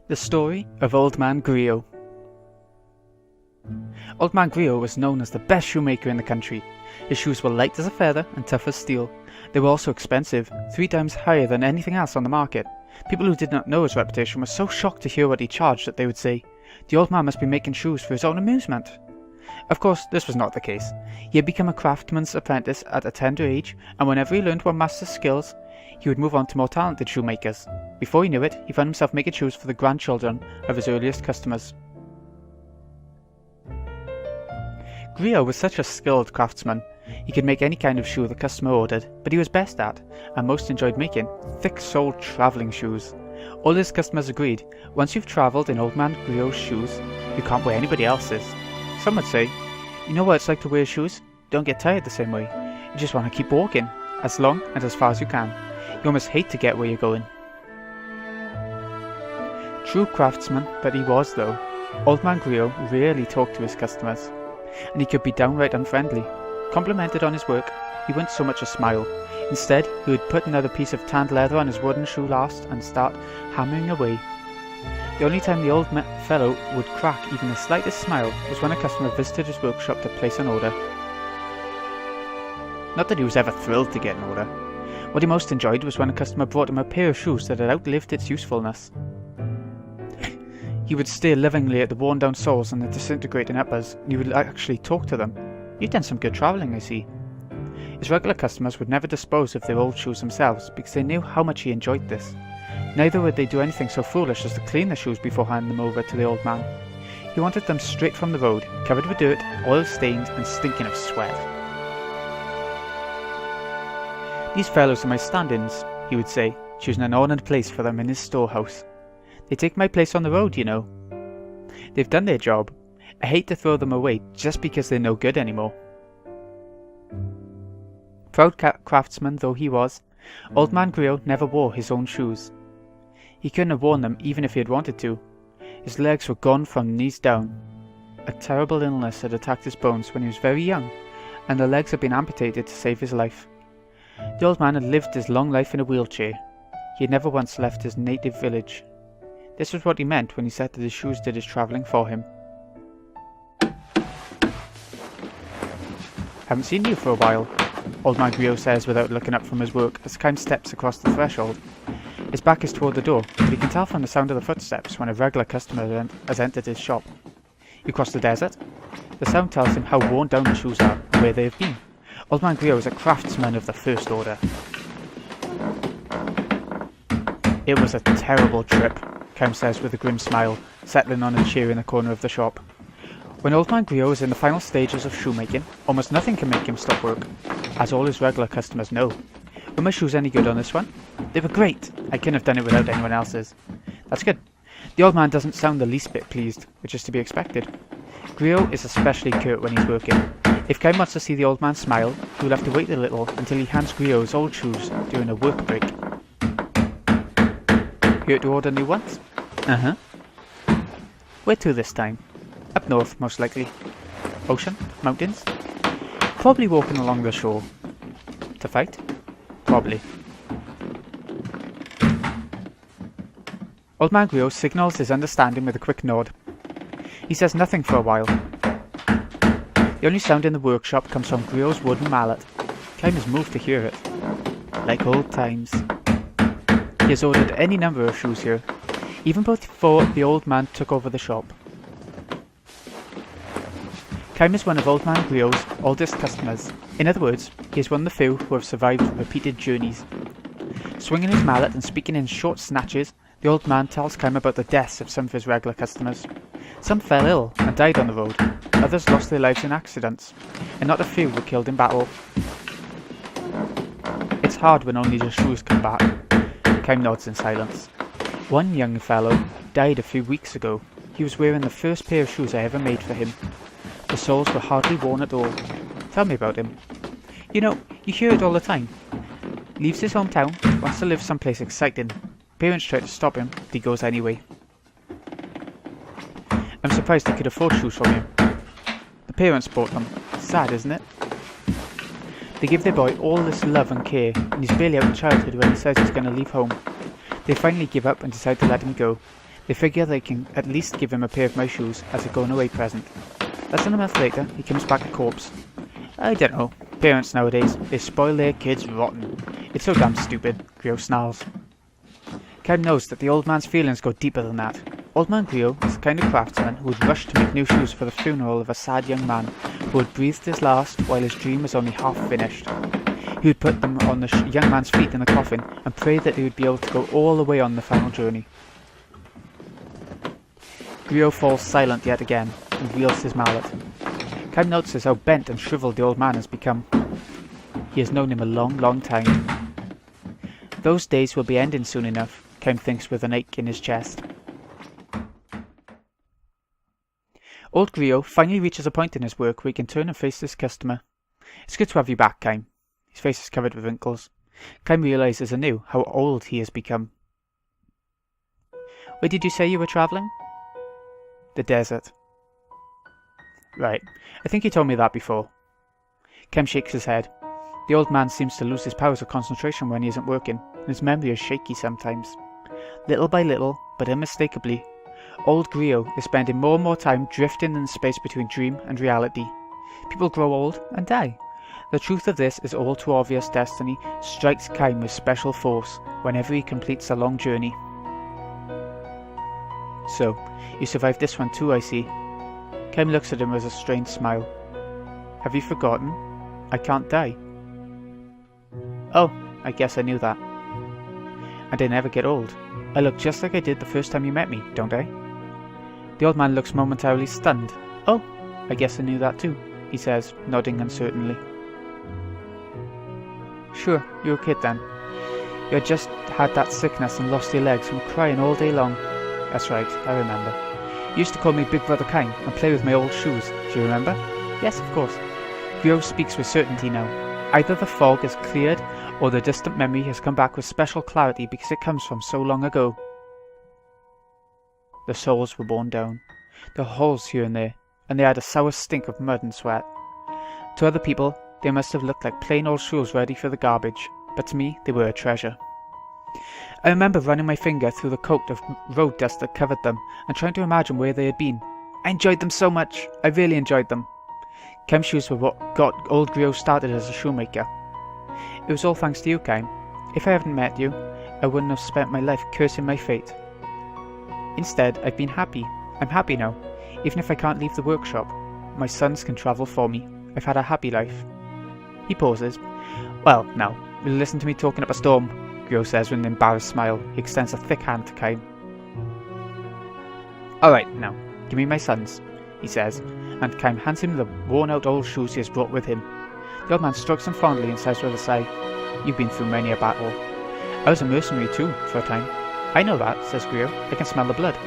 The story of Old Man Greo. Old Man Greo was known as the best shoemaker in the country. His shoes were light as a feather and tough as steel. They were also expensive, 3 times higher than anything else on the market. People who did not know his reputation were so shocked to hear what he charged that they would say, "The old man must be making shoes for his own amusement." Of course, this was not the case. He had become a craftsman's apprentice at a tender age, and whenever he learned one master's skills, he would move on to more talented shoemakers. Before he knew it, he found himself making shoes for the grandchildren of his earliest customers. Greo was such a skilled craftsman. He could make any kind of shoe the customer ordered, but he was best at, and most enjoyed making, thick-soled travelling shoes. All his customers agreed, once you've travelled in Old Man Greo's shoes, you can't wear anybody else's. Some would say, "You know what it's like to wear shoes? Don't get tired the same way. You just want to keep walking, as long and as far as you can. You almost hate to get where you're going." True craftsman that he was though, Old Man Greo rarely talked to his customers, and he could be downright unfriendly. Complimented on his work, he wouldn't so much as smile. Instead, he would put another piece of tanned leather on his wooden shoe last and start hammering away. The only time the old fellow would crack even the slightest smile was when a customer visited his workshop to place an order. Not that he was ever thrilled to get an order. What he most enjoyed was when a customer brought him a pair of shoes that had outlived its usefulness. He would stare lovingly at the worn-down soles and the disintegrating uppers, and he would actually talk to them. "You've done some good travelling, I see." His regular customers would never dispose of their old shoes themselves because they knew how much he enjoyed this. Neither would they do anything so foolish as to clean the shoes before handing them over to the old man. He wanted them straight from the road, covered with dirt, oil-stained and stinking of sweat. "These fellows are my stand-ins," he would say, choosing an ornate place for them in his storehouse. "They take my place on the road, you know. They've done their job. I hate to throw them away just because they're no good anymore." Proud craftsman though he was, Old Man Greo never wore his own shoes. He couldn't have worn them even if he had wanted to. His legs were gone from the knees down. A terrible illness had attacked his bones when he was very young, and the legs had been amputated to save his life. The old man had lived his long life in a wheelchair. He had never once left his native village. This was what he meant when he said that his shoes did his travelling for him. "Haven't seen you for a while," Old Man Greo says without looking up from his work as Kaim steps across the threshold. His back is toward the door, but he can tell from the sound of the footsteps when a regular customer has entered his shop. "You crossed the desert?" The sound tells him how worn down the shoes are and where they have been. Old Man Greo is a craftsman of the first order. "It was a terrible trip," Kaim says with a grim smile, settling on a chair in the corner of the shop. When Old Man Greo is in the final stages of shoemaking, almost nothing can make him stop work, as all his regular customers know. "Were my shoes any good on this one?" "They were great. I couldn't have done it without anyone else's." "That's good." The old man doesn't sound the least bit pleased, which is to be expected. Greo is especially curt when he's working. If Kaim wants to see the old man smile, he will have to wait a little until he hands Greo his old shoes during a work break. "Here to order new ones?" "Uh-huh." "Where to this time?" "Up north, most likely." "Ocean? Mountains?" "Probably walking along the shore." "To fight?" "Probably." Old Man Greo signals his understanding with a quick nod. He says nothing for a while. The only sound in the workshop comes from Greo's wooden mallet. Kaim is moved to hear it. Like old times. He has ordered any number of shoes here, even before the old man took over the shop. Kaim is one of Old Man Greo's oldest customers. In other words, he is one of the few who have survived repeated journeys. Swinging his mallet and speaking in short snatches, the old man tells Kaim about the deaths of some of his regular customers. Some fell ill and died on the road, others lost their lives in accidents, and not a few were killed in battle. It's hard when only the shoes come back. Kaim nods in silence. "One young fellow died a few weeks ago. He was wearing the first pair of shoes I ever made for him. The soles were hardly worn at all. Tell me about him." "You know, you hear it all the time. Leaves his hometown, wants to live someplace exciting. Parents try to stop him, but he goes anyway. I'm surprised he could afford shoes from you." "The parents bought them. Sad, isn't it? They give their boy all this love and care, and he's barely out of childhood when he says he's going to leave home. They finally give up and decide to let him go. They figure they can at least give him a pair of my shoes as a going-away present. Less than a month later, he comes back a corpse. I don't know. Parents nowadays, they spoil their kids rotten. It's so damn stupid, Greo snarls. Kaim knows that the old man's feelings go deeper than that. Old man Greo is the kind of craftsman who would rush to make new shoes for the funeral of a sad young man who had breathed his last while his dream was only half finished. He would put them on the young man's feet in the coffin and pray that he would be able to go all the way on the final journey. Greo falls silent yet again and wields his mallet. Kaim notices how bent and shriveled the old man has become. He has known him a long, long time. Those days will be ending soon enough, Kaim thinks with an ache in his chest. Old Greo finally reaches a point in his work where he can turn and face his customer. It's good to have you back, Kaim. His face is covered with wrinkles. Kaim realizes anew how old he has become. Where did you say you were travelling? The desert. Right, I think you told me that before. Kaim shakes his head. The old man seems to lose his powers of concentration when he isn't working, and his memory is shaky sometimes. Little by little, but unmistakably, old Greo is spending more and more time drifting in the space between dream and reality. People grow old and die. The truth of this is all too obvious. Destiny strikes Kaim with special force whenever he completes a long journey. So, you survived this one too, I see. Kaim looks at him with a strange smile. Have you forgotten? I can't die. Oh, I guess I knew that. And I never get old. I look just like I did the first time you met me, don't I? The old man looks momentarily stunned. Oh, I guess I knew that too, he says, nodding uncertainly. Sure, you're a kid then. You had just had that sickness and lost your legs from crying all day long. That's right, I remember. You used to call me Big Brother Kaim and play with my old shoes, do you remember? Yes, of course. Greo speaks with certainty now. Either the fog has cleared, or the distant memory has come back with special clarity because it comes from so long ago. The soles were worn down. There were holes here and there, and they had a sour stink of mud and sweat. To other people, they must have looked like plain old shoes ready for the garbage, but to me, they were a treasure. I remember running my finger through the coat of road dust that covered them, and trying to imagine where they had been. I enjoyed them so much. I really enjoyed them. Kaim's shoes were what got old Greo started as a shoemaker. It was all thanks to you, Kaim. If I hadn't met you, I wouldn't have spent my life cursing my fate. Instead, I've been happy. I'm happy now, even if I can't leave the workshop. My sons can travel for me. I've had a happy life. He pauses. Well, now, will you listen to me talking up a storm? Greo says with an embarrassed smile. He extends a thick hand to Kaim. Alright, now, give me my sons, he says, and Kaim hands him the worn-out old shoes he has brought with him. The old man strokes them fondly and says with a sigh, You've been through many a battle. I was a mercenary too, for a time. I know that, says Greo. I can smell the blood.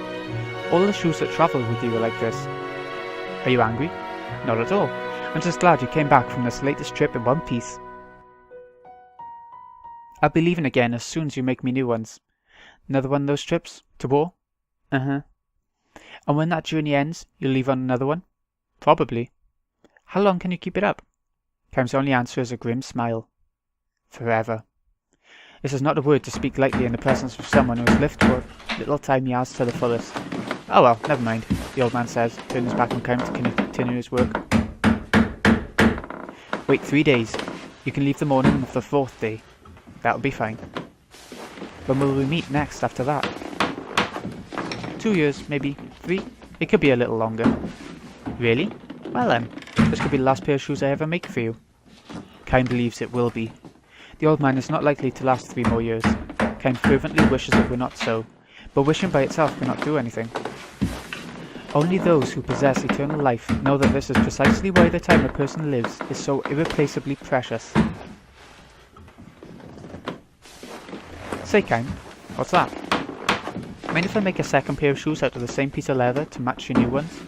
All the shoes that travel with you are like this. Are you angry? Not at all. I'm just glad you came back from this latest trip in one piece. I'll be leaving again as soon as you make me new ones. Another one of those trips? To war? Uh-huh. And when that journey ends, you'll leave on another one? Probably. How long can you keep it up? Kaim's only answer is a grim smile. Forever. This is not a word to speak lightly in the presence of someone who has lived what little time he has to the fullest. Oh well, never mind, the old man says, turning his back on Kaim to continue his work. Wait 3 days. You can leave the morning of the 4th day. That'll be fine. When will we meet next after that? 2 years, maybe. 3? It could be a little longer. Really? Well then, this could be the last pair of shoes I ever make for you. Kaim believes it will be. The old man is not likely to last 3 more years. Kaim fervently wishes it were not so, but wishing by itself cannot do anything. Only those who possess eternal life know that this is precisely why the time a person lives is so irreplaceably precious. Say, Kaim, what's that? Mind if I make a second pair of shoes out of the same piece of leather to match your new ones?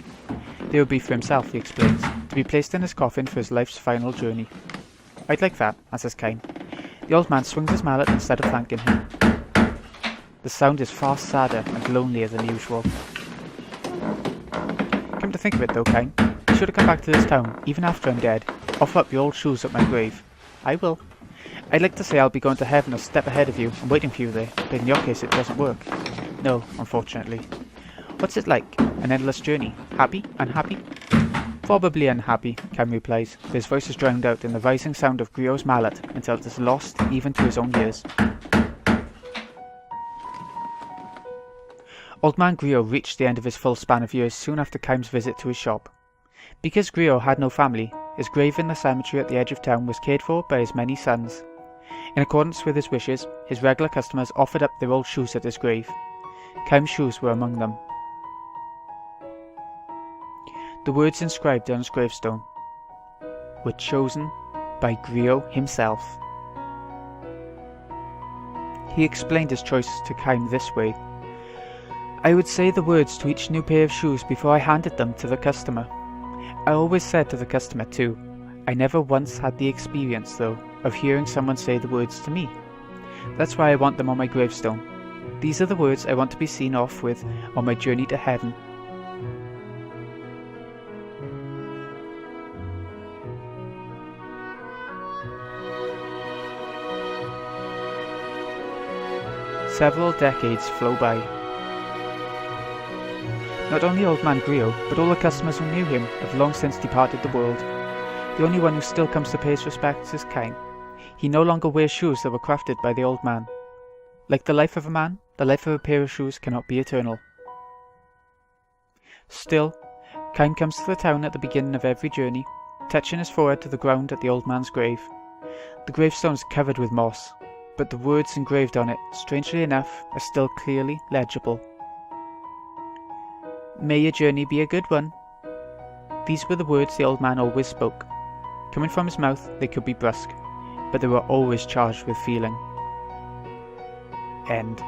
They would be for himself, he explains, to be placed in his coffin for his life's final journey. I'd like that, answers Kaim. The old man swings his mallet instead of thanking him. The sound is far sadder and lonelier than usual. Come to think of it though, Kaim, you should have come back to this town, even after I'm dead. Offer up your old shoes at my grave. I will. I'd like to say I'll be going to heaven a step ahead of you and waiting for you there, but in your case it doesn't work. No, unfortunately. What's it like? An endless journey? Happy? Unhappy? Probably unhappy, Kaim replies, but his voice is drowned out in the rising sound of Greo's mallet until it is lost even to his own ears. Old man Greo reached the end of his full span of years soon after Kaim's visit to his shop. Because Greo had no family, his grave in the cemetery at the edge of town was cared for by his many sons. In accordance with his wishes, his regular customers offered up their old shoes at his grave. Kaim's shoes were among them. The words inscribed on his gravestone were chosen by Greo himself. He explained his choice to Kaim this way. I would say the words to each new pair of shoes before I handed them to the customer. I always said to the customer too. I never once had the experience, though, of hearing someone say the words to me. That's why I want them on my gravestone. These are the words I want to be seen off with on my journey to heaven. Several decades flow by. Not only old man Greo, but all the customers who knew him have long since departed the world. The only one who still comes to pay his respects is Kaim. He no longer wears shoes that were crafted by the old man. Like the life of a man, the life of a pair of shoes cannot be eternal. Still, Kaim comes to the town at the beginning of every journey, touching his forehead to the ground at the old man's grave. The gravestone is covered with moss, but the words engraved on it, strangely enough, are still clearly legible. May your journey be a good one. These were the words the old man always spoke. Coming from his mouth, they could be brusque, but they were always charged with feeling. End.